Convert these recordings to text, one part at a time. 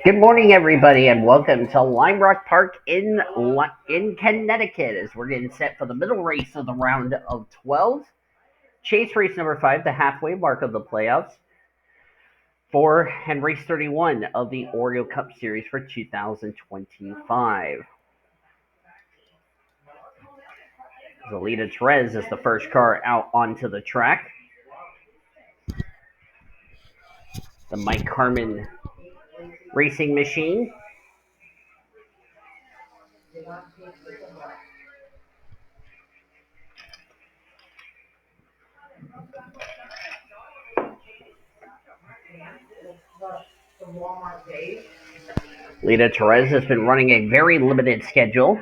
Good morning, everybody, and welcome to Lime Rock Park in Connecticut. As we're getting set for the middle race of the round of 12, chase race number 5, the halfway mark of the playoffs, and race 31 of the Oreo Cup Series for 2025. Zelita Terez is the first car out onto the track. The Mike Harmon racing machine. Lita Terez has been running a very limited schedule.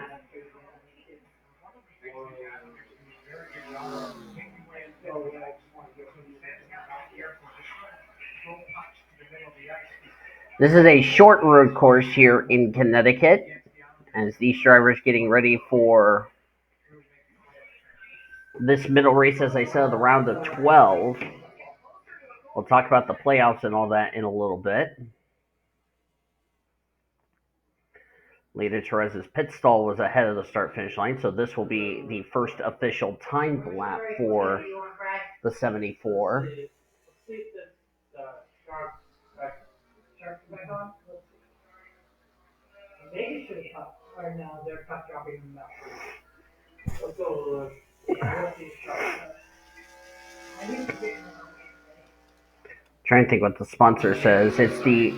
This is a short road course here in Connecticut, as these drivers getting ready for this middle race, as I said, the round of 12. We'll talk about the playoffs and all that in a little bit. Lita Terez's pit stall was ahead of the start-finish line, so this will be the first official timed lap for the 74. Trying to think what the sponsor says. It's the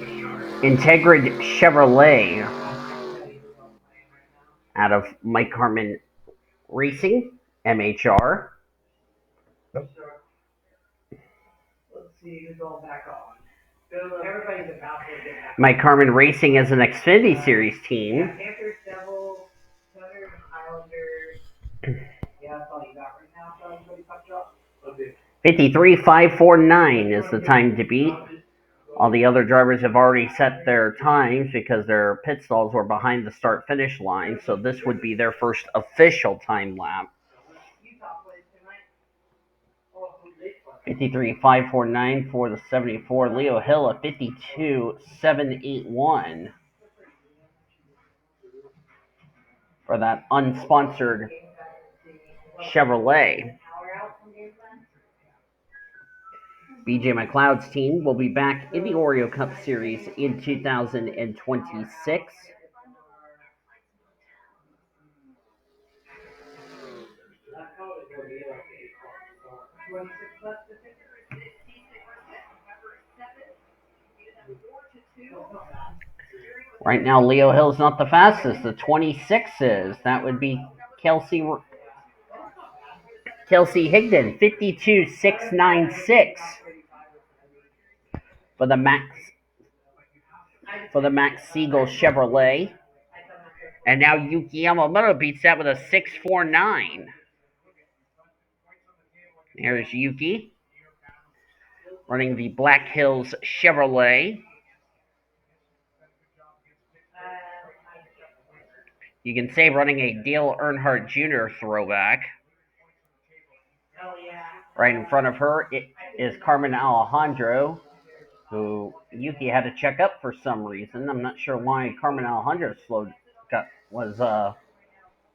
Integrid Chevrolet out of Mike Harmon Racing, MHR. Mike Harmon Racing is an Xfinity Series team. 53.549 is the time to beat. All the other drivers have already set their times because their pit stalls were behind the start-finish line, so this would be their first official time lap. 53.549 for the 74. Leo Hill at 52.781 for that unsponsored Chevrolet. BJ McLeod's team will be back in the Oreo Cup Series in 2026. Right now, Leo Hill's not the fastest. The 26 is. That would be Kelsey Higdon, 52.696 for the Max Siegel Chevrolet. And now Yuki Yamamoto beats that with a 6.49. There's Yuki running the Black Hills Chevrolet. You can say running a Dale Earnhardt Jr. throwback. Right in front of her is Carmen Alejandro, who Yuki had to check up for some reason. I'm not sure why Carmen Alejandro was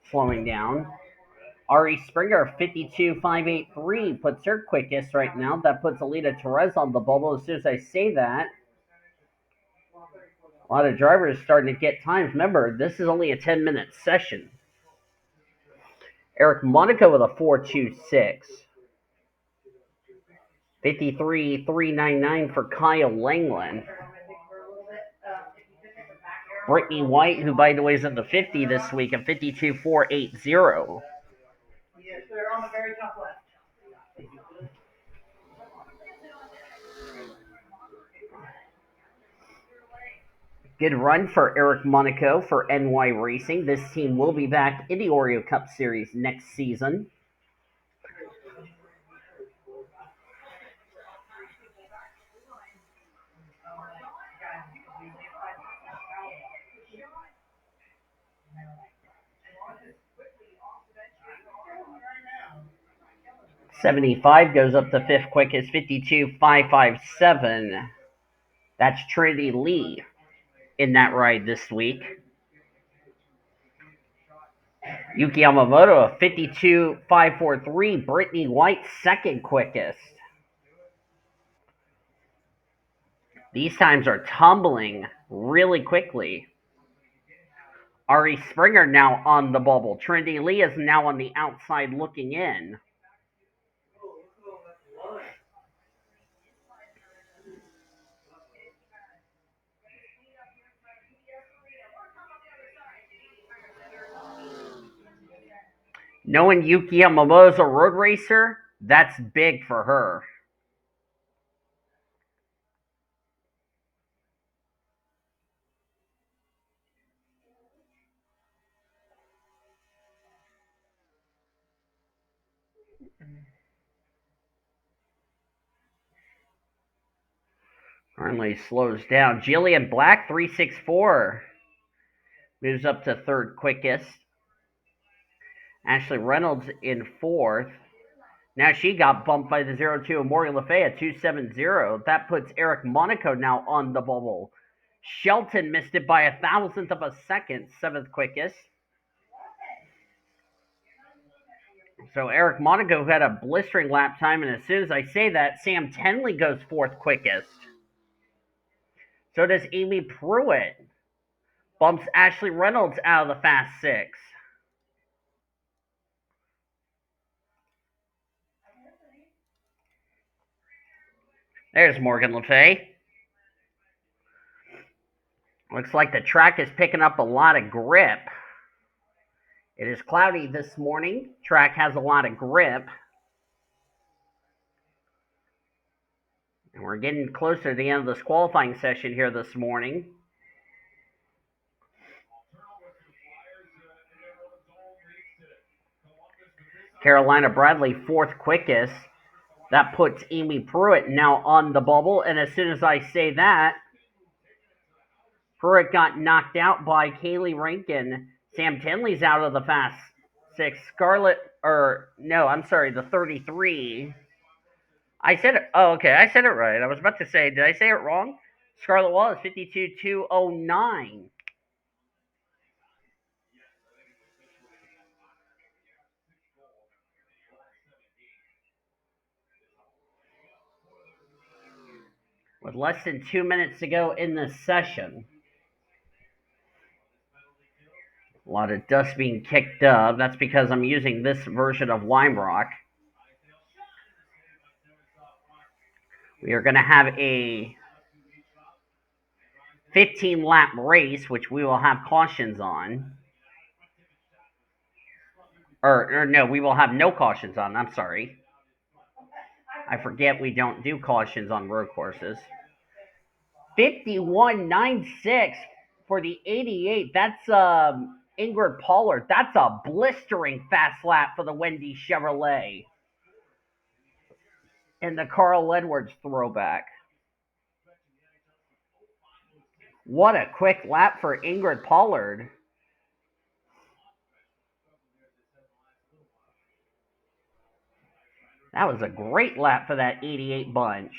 slowing down. Ari Springer, 52.583, puts her quickest right now. That puts Alita Terez on the bubble. As soon as I say that, a lot of drivers starting to get times. Remember, this is only a 10-minute session. Eric Monaco with a 4.26. 53.399 for Kyle Langland. Brittany White, who by the way is in the 50 this week, at 52.480. Yes, they're on the very top left. Good run for Eric Monaco for NY Racing. This team will be back in the Oreo Cup Series next season. $75 goes up to fifth quickest, 52.557. That's Trinity Lee. in that ride this week. Yuki Yamamoto, a 52.543. Brittany White, second quickest. These times are tumbling really quickly. Ari Springer now on the bubble. Trinity Lee is now on the outside looking in. Knowing Yuki Yamamoto's a road racer, that's big for her. Currently slows down. Jillian Black, 364, moves up to third quickest. Ashley Reynolds in fourth. Now she got bumped by the 0-2 of Morgan Le Fay at 270. That puts Eric Monaco now on the bubble. Shelton missed it by a thousandth of a second, seventh quickest. So Eric Monaco had a blistering lap time, and as soon as I say that, Sam Tenley goes fourth quickest. So does Amy Pruitt. Bumps Ashley Reynolds out of the Fast Six. There's Morgan Le Fay. Looks like the track is picking up a lot of grip. It is cloudy this morning. Track has a lot of grip. And we're getting closer to the end of this qualifying session here this morning. Carolina Bradley, fourth quickest. That puts Amy Pruitt now on the bubble. And as soon as I say that, Pruitt got knocked out by Kaylee Rankin. Sam Tinley's out of the Fast Six. The 33. I said it. Oh, okay. I said it right. I was about to say, did I say it wrong? Scarlett Wallace, 52.209. With less than 2 minutes to go in this session. A lot of dust being kicked up. That's because I'm using this version of Lime Rock. We are going to have a 15-lap race, which we will have cautions on. No, we will have no cautions on. I'm sorry. I forget we don't do cautions on road courses. 51.96 for the 88. That's Ingrid Pollard. That's a blistering fast lap for the Wendy Chevrolet. And the Carl Edwards throwback. What a quick lap for Ingrid Pollard. That was a great lap for that 88 bunch.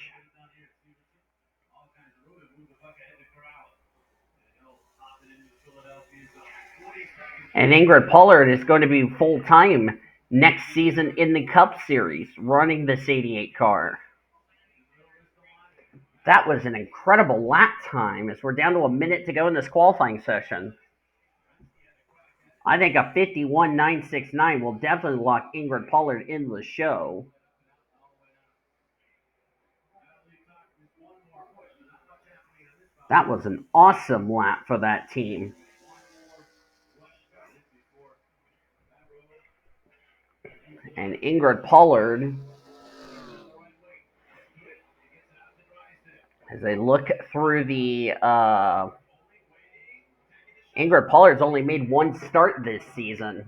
And Ingrid Pollard is going to be full-time next season in the Cup Series, running this 88 car. That was an incredible lap time as we're down to a minute to go in this qualifying session. I think a 51.969 will definitely lock Ingrid Pollard in the show. That was an awesome lap for that team. And Ingrid Pollard, as I look through the Ingrid Pollard's only made one start this season.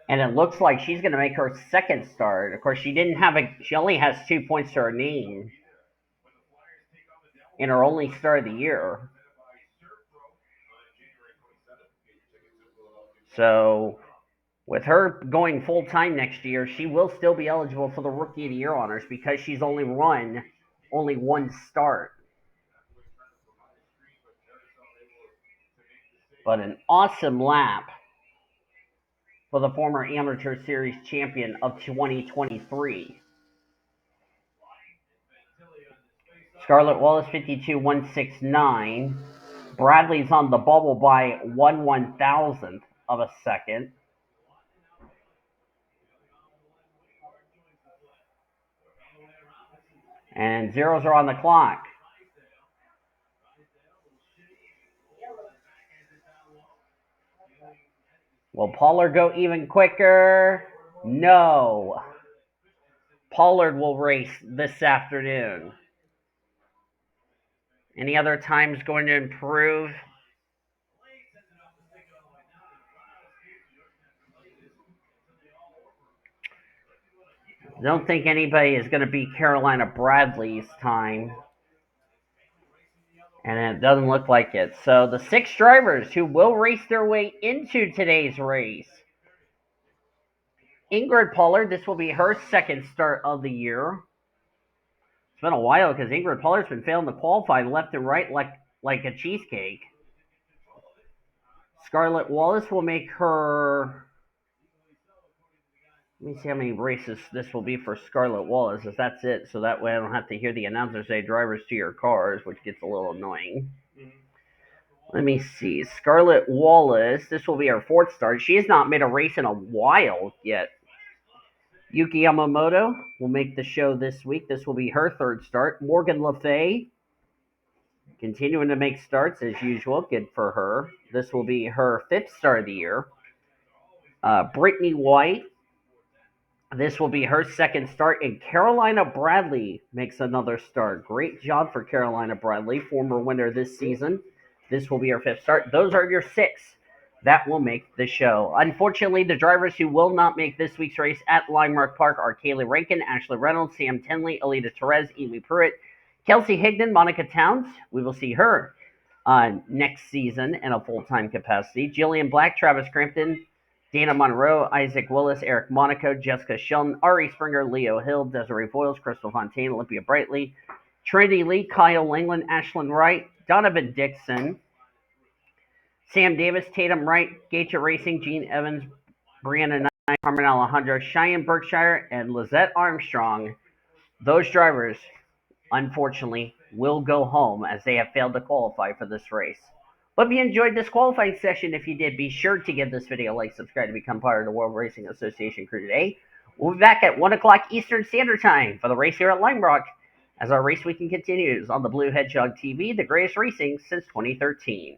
And it looks like she's going to make her second start. Of course, she only has 2 points to her name in her only start of the year. So, with her going full-time next year, she will still be eligible for the Rookie of the Year honors because she's only run one start. But an awesome lap for the former Amateur Series champion of 2023. Scarlett Wallace 52.169. Bradley's on the bubble by 1/1000th of a second. And zeros are on the clock. Will Pollard go even quicker? No. Pollard will race this afternoon. Any other times going to improve? I don't think anybody is going to beat Carolina Bradley's time. And it doesn't look like it. So the 6 drivers who will race their way into today's race. Ingrid Pollard, this will be her second start of the year. It's been a while because Ingrid Pollard's been failing to qualify left and right like a cheesecake. Scarlett Wallace will make her... Let me see how many races this will be for Scarlett Wallace, if that's it, so that way I don't have to hear the announcer say drivers to your cars, which gets a little annoying. Let me see. Scarlett Wallace, this will be her 4th start. She has not made a race in a while yet. Yuki Yamamoto will make the show this week. This will be her 3rd start. Morgan Le Fay, continuing to make starts as usual. Good for her. This will be her 5th start of the year. Brittany White, this will be her 2nd start. And Carolina Bradley makes another start. Great job for Carolina Bradley, former winner this season. This will be her 5th start. Those are your 6 that will make the show. Unfortunately, the drivers who will not make this week's race at Lime Rock Park are Kaylee Rankin, Ashley Reynolds, Sam Tenley, Alita Perez, Amy Pruitt, Kelsey Higdon, Monica Towns. We will see her next season in a full-time capacity. Jillian Black, Travis Crampton, Dana Monroe, Isaac Willis, Eric Monaco, Jessica Shelton, Ari Springer, Leo Hill, Desiree Voiles, Crystal Fontaine, Olympia Brightly, Trinity Lee, Kyle Langland, Ashlyn Wright, Donovan Dixon, Sam Davis, Tatum Wright, Gator Racing, Gene Evans, Brianna Knight, Carmen Alejandro, Cheyenne Berkshire, and Lizette Armstrong. Those drivers, unfortunately, will go home as they have failed to qualify for this race. Hope you enjoyed this qualifying session. If you did, be sure to give this video a like, subscribe to become part of the World Racing Association crew today. We'll be back at 1 o'clock Eastern Standard Time for the race here at Lime Rock as our race weekend continues on the Blue Hedgehog TV, the greatest racing since 2013.